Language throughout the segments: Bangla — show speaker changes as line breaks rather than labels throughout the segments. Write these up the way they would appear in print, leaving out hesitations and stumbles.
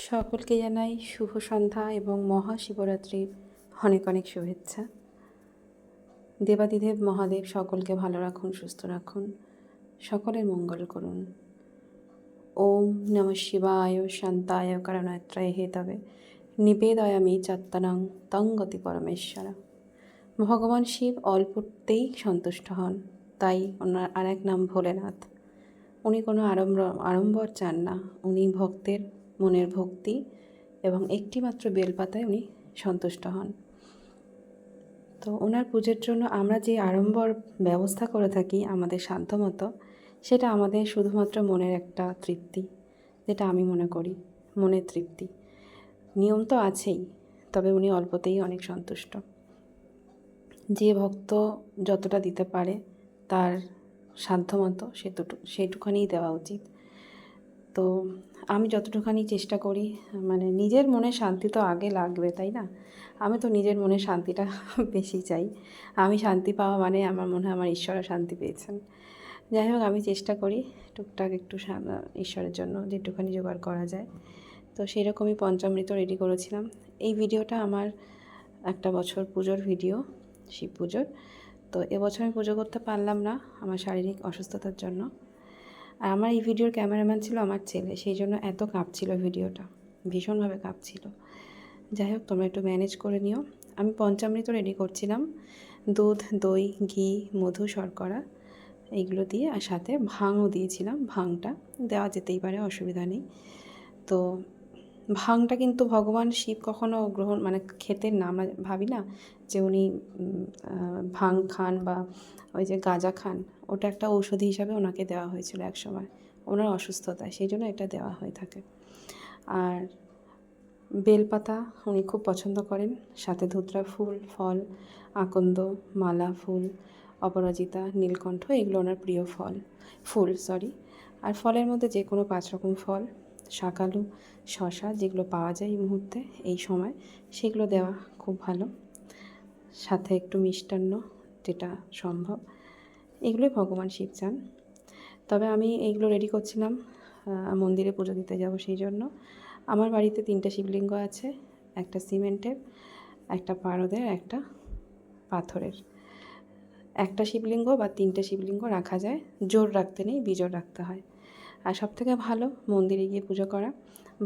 সকলকে জানাই শুভ সন্ধ্যা এবং মহাশিবরাত্রির অনেক অনেক শুভেচ্ছা। দেবাদিদেব মহাদেব সকলকে ভালো রাখুন, সুস্থ রাখুন, সকলের মঙ্গল করুন। ওম নমঃ শিবায় শান্তায় কারণত্রয় হেতবে নিবেদয়ামি চাত্তানাং তং গতি পরমেশ্বর। ভগবান শিব অল্পতেই সন্তুষ্ট হন, তাই ওনার আর এক নাম ভোলেনাথ। উনি কোনো আড়ম্বর চান না, উনি ভক্তের মনের ভক্তি এবং একটিমাত্র বেলপাতায় উনি সন্তুষ্ট হন। তো ওনার পুজোর জন্য আমরা যে আড়ম্বর ব্যবস্থা করে থাকি আমাদের সাধ্যমতো, সেটা আমাদের শুধুমাত্র মনের একটা তৃপ্তি, যেটা আমি মনে করি মনের তৃপ্তি। নিয়ম তো আছেই, তবে উনি অল্পতেই অনেক সন্তুষ্ট। যে ভক্ত যতটা দিতে পারে তার সাধ্যমতো সেইটুখানিই দেওয়া উচিত। তো আমি যতটুখানি চেষ্টা করি, মানে নিজের মনে শান্তি তো আগে লাগবে, তাই না? আমি তো নিজের মনে শান্তিটা বেশি চাই। আমি শান্তি পাওয়া মানে আমার মনে হয় আমার ঈশ্বরও শান্তি পেয়েছেন। যাই হোক, আমি চেষ্টা করি টুকটাক একটু ঈশ্বরের জন্য যেটুখানি জোগাড় করা যায়। তো সেই রকমই পঞ্চামৃত রেডি করেছিলাম। এই ভিডিওটা আমার একটা বছর পুজোর ভিডিও, শিব পুজোর। তো এবছর আমি পুজো করতে পারলাম না আমার শারীরিক অসুস্থতার জন্য। আর আমার এই ভিডিওর ক্যামেরাম্যান ছিল আমার ছেলে, সেই জন্য এত কাঁপছিল ভিডিওটা, ভীষণভাবে কাঁপছিল। যাই হোক, তোমরা একটু ম্যানেজ করে নিও। আমি পঞ্চামৃত রেডি করছিলাম, দুধ, দই, ঘি, মধু, শর্করা এইগুলো দিয়ে, আর সাথে ভাংও দিয়েছিলাম। ভাংটা দেওয়া যেতেই পারে, অসুবিধা নেই। তো ভাংটা কিন্তু ভগবান শিব কখনো গ্রহণ মানে খেতেন না। আমরা ভাবি না যে উনি ভাং খান বা ওই যে গাঁজা খান, ওটা একটা ঔষধি হিসাবে ওনাকে দেওয়া হয়েছিল এক সময় ওনার অসুস্থতায়, সেই জন্য এটা দেওয়া হয়ে থাকে। আর বেলপাতা উনি খুব পছন্দ করেন, সাথে ধুতরা ফুল, ফল, আকন্দ, মালা ফুল, অপরাজিতা, নীলকণ্ঠ, এগুলো ওনার প্রিয় ফুল। আর ফলের মধ্যে যে কোনো 5 রকম ফল, শাকালু, শশা, যেগুলো পাওয়া যায় এই মুহূর্তে এই সময়, সেগুলো দেওয়া খুব ভালো। সাথে একটু মিষ্টান্ন যেটা সম্ভব, এগুলোই ভগবান শিব চান। তবে আমি এইগুলো রেডি করছিলাম মন্দিরে পুজো দিতে যাব, সেই জন্য। আমার বাড়িতে 3টে শিবলিঙ্গ আছে, একটা সিমেন্টের, একটা পারদের, একটা পাথরের। একটা শিবলিঙ্গ বা 3টে শিবলিঙ্গ রাখা যায়, জোর রাখতে নেই, বিজোড় রাখতে হয়। আর সবথেকে ভালো মন্দিরে গিয়ে পুজো করা।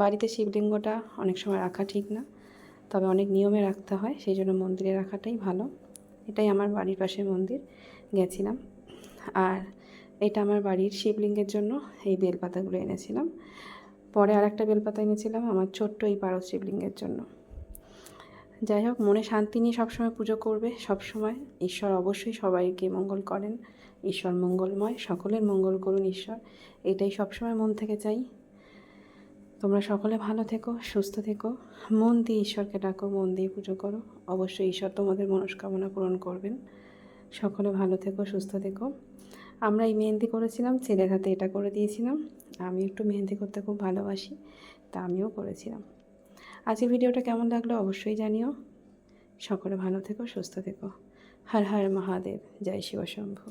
বাড়িতে শিবলিঙ্গটা অনেক সময় রাখা ঠিক না, তবে অনেক নিয়মে রাখতে হয়, সেই জন্য মন্দিরে রাখাটাই ভালো। এটাই আমার বাড়ির পাশে মন্দির, গেছিলাম। আর এটা আমার বাড়ির শিবলিঙ্গের জন্য এই বেলপাতাগুলো এনেছিলাম। পরে আর একটা বেলপাতা এনেছিলাম আমার ছোট্ট এই পারদ শিবলিঙ্গের জন্য। যাই হোক, মনে শান্তি নিয়ে সবসময় পুজো করবে। সবসময় ঈশ্বর অবশ্যই সবাইকে মঙ্গল করেন, ঈশ্বর মঙ্গলময়, সকলের মঙ্গল করুন ঈশ্বর, এটাই সবসময় মন থেকে চাই। তোমরা সকলে ভালো থেকো, সুস্থ থেকো, মন দিয়ে ঈশ্বরকে ডাকো, মন দিয়ে পুজো করো, অবশ্যই ঈশ্বর তোমাদের মনস্কামনা পূরণ করবেন। সকলে ভালো থেকো, সুস্থ থেকো। আমরা এই মেহেন্দি করেছিলাম, ছেলের হাতে এটা করে দিয়েছিলাম। আমি একটু মেহেন্দি করতে খুব ভালোবাসি, তা আমিও করেছিলাম। আজকের ভিডিওটা কেমন লাগলো অবশ্যই জানিও। সকলে ভালো থেকো, সুস্থ থেকো। হর হর মহাদেব, জয় শিব শম্ভু।